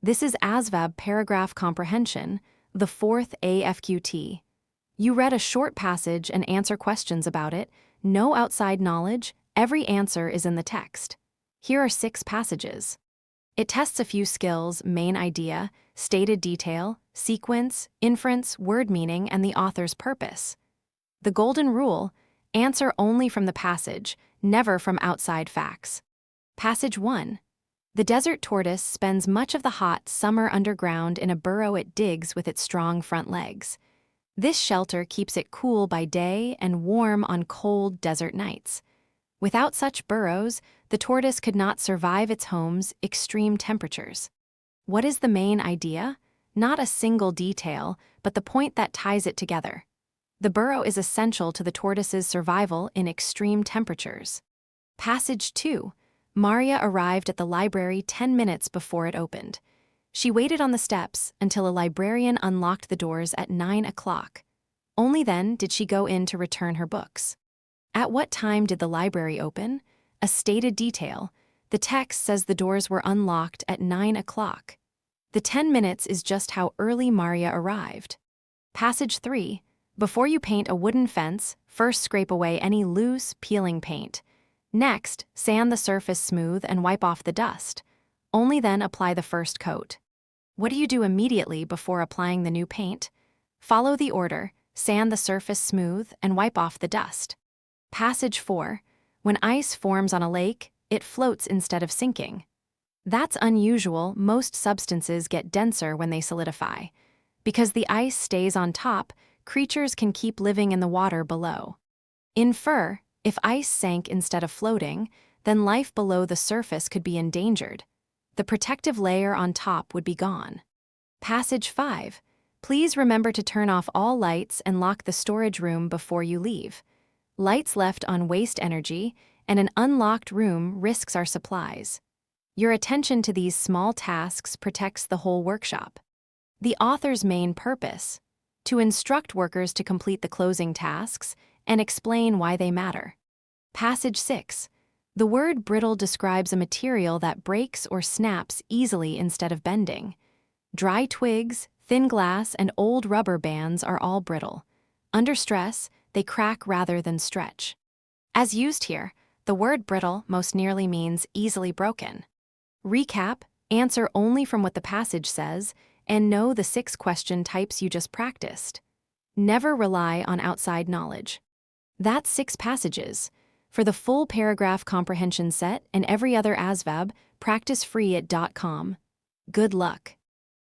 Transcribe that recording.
This is ASVAB Paragraph Comprehension, the fourth AFQT. You read a short passage and answer questions about it, no outside knowledge, every answer is in the text. Here are 6 passages. It tests a few skills: main idea, stated detail, sequence, inference, word meaning, and the author's purpose. The golden rule: answer only from the passage, never from outside facts. Passage 1. The desert tortoise spends much of the hot summer underground in a burrow it digs with its strong front legs. This shelter keeps it cool by day and warm on cold desert nights. Without such burrows, the tortoise could not survive its home's extreme temperatures. What is the main idea? Not a single detail, but the point that ties it together. The burrow is essential to the tortoise's survival in extreme temperatures. Passage 2. Maria arrived at the library 10 minutes before it opened. She waited on the steps until a librarian unlocked the doors at 9 o'clock. Only then did she go in to return her books. At what time did the library open? A stated detail. The text says the doors were unlocked at 9 o'clock. The 10 minutes is just how early Maria arrived. Passage 3. Before you paint a wooden fence, first scrape away any loose, peeling paint. Next, sand the surface smooth and wipe off the dust. Only then apply the first coat. What do you do immediately before applying the new paint? Follow the order: sand the surface smooth and wipe off the dust. Passage 4. When ice forms on a lake, it floats instead of sinking. That's unusual. Most substances get denser when they solidify. Because the ice stays on top, creatures can keep living in the water below. Infer: if ice sank instead of floating, then life below the surface could be endangered. The protective layer on top would be gone. Passage 5. Please remember to turn off all lights and lock the storage room before you leave. Lights left on waste energy, and an unlocked room risks our supplies. Your attention to these small tasks protects the whole workshop. The author's main purpose: to instruct workers to complete the closing tasks and explain why they matter. Passage 6. The word brittle describes a material that breaks or snaps easily instead of bending. Dry twigs, thin glass, and old rubber bands are all brittle. Under stress, they crack rather than stretch. As used here, the word brittle most nearly means easily broken. Recap: answer only from what the passage says, and know the 6 question types you just practiced. Never rely on outside knowledge. That's 6 passages. For the full paragraph comprehension set and every other ASVAB, practice free at .com. Good luck.